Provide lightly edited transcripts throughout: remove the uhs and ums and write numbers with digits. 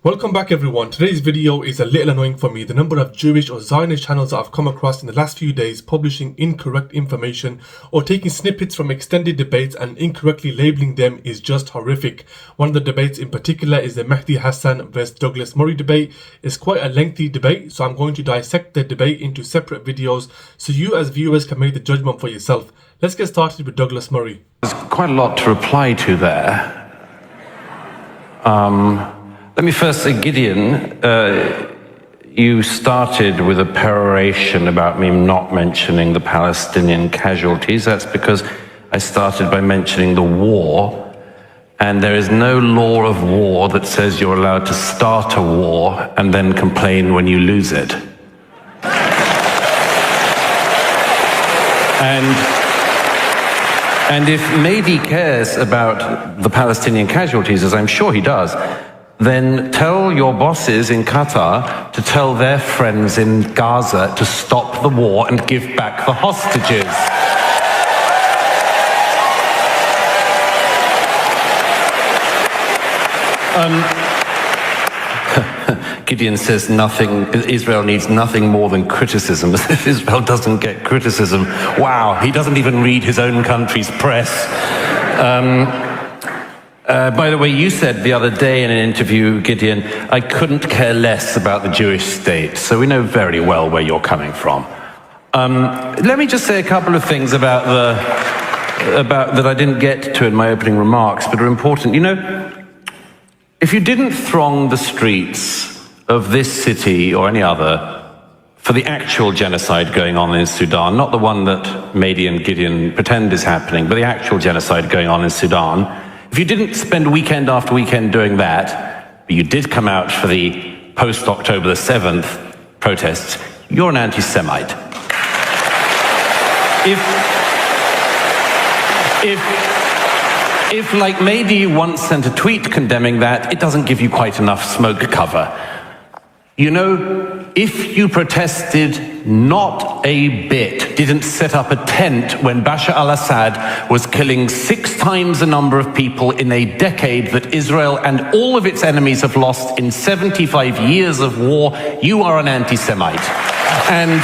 Welcome back everyone. Today's video is a little annoying for me. The number of Jewish or Zionist channels that I've come across in the last few days publishing incorrect information or taking snippets from extended debates and incorrectly labeling them is just horrific. One of the debates in particular is the Mehdi Hassan vs Douglas Murray debate. It's quite a lengthy debate, so I'm going to dissect the debate into separate videos so you as viewers can make the judgment for yourself. Let's get started with Douglas Murray. There's quite a lot to reply to there. Let me first say, Gideon, you started with a peroration about me not mentioning the Palestinian casualties. That's because I started by mentioning the war, and there is no law of war that says you're allowed to start a war and then complain when you lose it. And if Mehdi cares about the Palestinian casualties, as I'm sure he does, then tell your bosses in Qatar to tell their friends in Gaza to stop the war and give back the hostages. Gideon says Israel needs nothing more than criticism. As if Israel doesn't get criticism. Wow, he doesn't even read his own country's press. By the way, you said the other day in an interview, Gideon, I couldn't care less about the Jewish state, so we know very well where you're coming from. Let me just say a couple of things about that I didn't get to in my opening remarks, but are important. You know, if you didn't throng the streets of this city or any other for the actual genocide going on in Sudan, not the one that Mehdi and Gideon pretend is happening, but the actual genocide going on in Sudan, if you didn't spend weekend after weekend doing that, but you did come out for the post-October the 7th protests, you're an anti-Semite. If like Mehdi once sent a tweet condemning that, it doesn't give you quite enough smoke cover. You know, if you protested not a bit, didn't set up a tent when Bashar al-Assad was killing 6 times the number of people in a decade that Israel and all of its enemies have lost in 75 years of war, you are an anti-Semite. And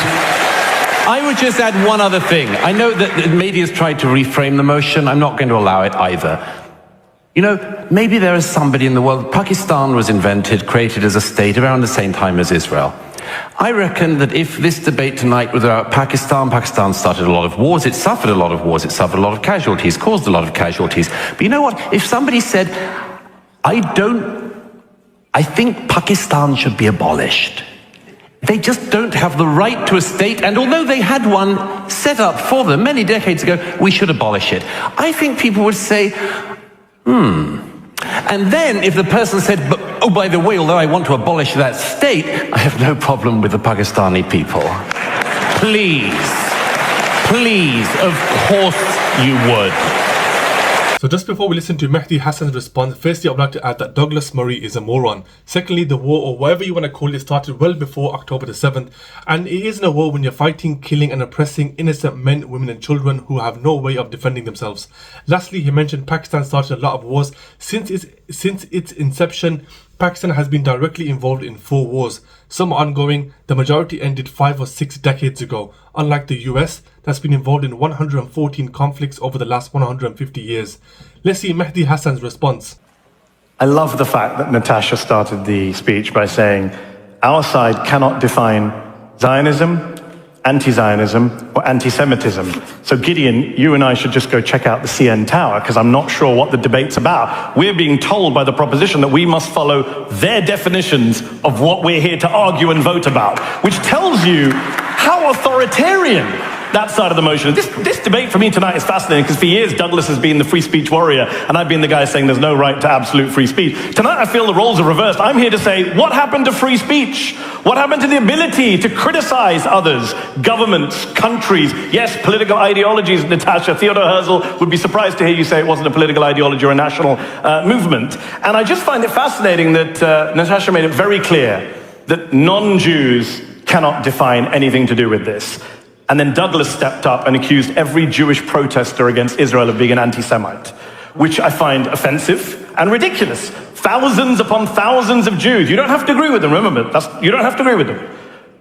I would just add one other thing. I know that Mehdi has tried to reframe the motion. I'm not going to allow it either. You know, maybe there is somebody in the world. Pakistan was invented, created as a state around the same time as Israel. I reckon that if this debate tonight was about Pakistan started a lot of wars, it suffered a lot of wars, it suffered a lot of casualties, caused a lot of casualties. But you know what? If somebody said, I think Pakistan should be abolished. They just don't have the right to a state, and although they had one set up for them many decades ago, we should abolish it. I think people would say, And then if the person said, but, oh, by the way, although I want to abolish that state, I have no problem with the Pakistani people. Please, of course you would. So just before we listen to Mehdi Hassan's response, firstly I would like to add that Douglas Murray is a moron. Secondly, the war, or whatever you want to call it, started well before October the 7th, and it isn't a war when you're fighting, killing and oppressing innocent men, women and children who have no way of defending themselves. Lastly, he mentioned Pakistan started a lot of wars. Since its inception, Pakistan has been directly involved in 4 wars. Some are ongoing, the majority ended 5 or 6 decades ago, unlike the US that's been involved in 114 conflicts over the last 150 years. Let's see Mehdi Hassan's response. I love the fact that Natasha started the speech by saying, our side cannot define Zionism, anti-Zionism or anti-Semitism. So Gideon, you and I should just go check out the CN Tower, because I'm not sure what the debate's about. We're being told by the proposition that we must follow their definitions of what we're here to argue and vote about, which tells you how authoritarian that side of the motion. This debate for me tonight is fascinating, because for years Douglas has been the free speech warrior and I've been the guy saying there's no right to absolute free speech. Tonight I feel the roles are reversed. I'm here to say, what happened to free speech? What happened to the ability to criticize others, governments, countries, yes, political ideologies, Natasha. Theodore Herzl would be surprised to hear you say it wasn't a political ideology or a national movement. And I just find it fascinating that Natasha made it very clear that non-Jews cannot define anything to do with this. And then Douglas stepped up and accused every Jewish protester against Israel of being an anti-Semite. which I find offensive and ridiculous. Thousands upon thousands of Jews. You don't have to agree with them, remember, you don't have to agree with them.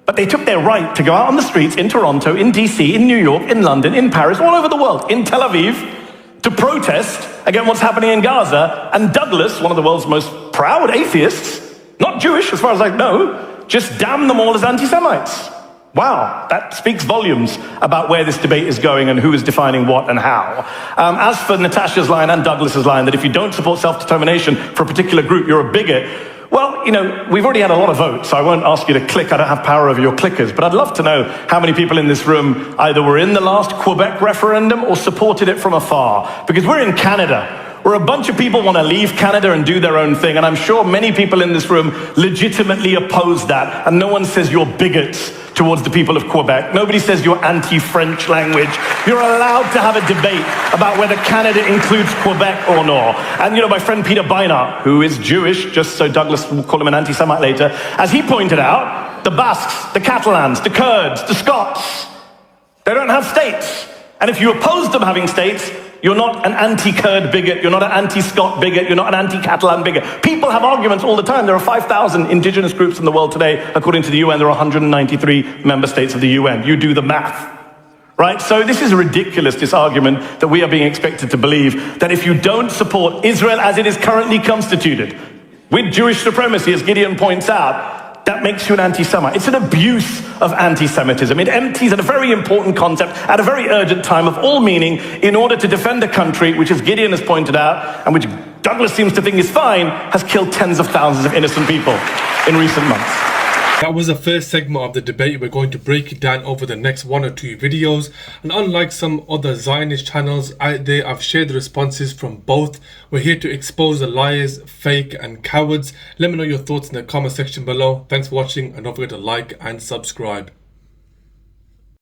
But they took their right to go out on the streets in Toronto, in DC, in New York, in London, in Paris, all over the world, in Tel Aviv, to protest against what's happening in Gaza. And Douglas, one of the world's most proud atheists, not Jewish as far as I know, just damned them all as anti-Semites. Wow, that speaks volumes about where this debate is going and who is defining what and how. As for Natasha's line and Douglas's line that if you don't support self-determination for a particular group, you're a bigot. Well, you know, we've already had a lot of votes, so I won't ask you to click. I don't have power over your clickers. But I'd love to know how many people in this room either were in the last Quebec referendum or supported it from afar. Because we're in Canada, where a bunch of people want to leave Canada and do their own thing. And I'm sure many people in this room legitimately oppose that. And no one says you're bigots towards the people of Quebec. Nobody says you're anti-French language. You're allowed to have a debate about whether Canada includes Quebec or not. And you know, my friend Peter Beinart, who is Jewish, just so Douglas will call him an anti-Semite later, as he pointed out, the Basques, the Catalans, the Kurds, the Scots, they don't have states. And if you oppose them having states, you're not an anti-Kurd bigot, you're not an anti-Scot bigot, you're not an anti-Catalan bigot. People have arguments all the time. There are 5,000 indigenous groups in the world today. According to the UN, there are 193 member states of the UN. You do the math, right? So this is ridiculous, this argument that we are being expected to believe that if you don't support Israel as it is currently constituted, with Jewish supremacy, as Gideon points out, that makes you an anti-Semite. It's an abuse of anti-Semitism. It empties at a very important concept, at a very urgent time of all meaning, in order to defend a country which, as Gideon has pointed out, and which Douglas seems to think is fine, has killed tens of thousands of innocent people in recent months. That was the first segment of the debate. We're going to break it down over the next 1 or 2 videos. And unlike some other Zionist channels out there, I've shared the responses from both. We're here to expose the liars, fake and cowards. Let me know your thoughts in the comment section below. Thanks for watching and don't forget to like and subscribe.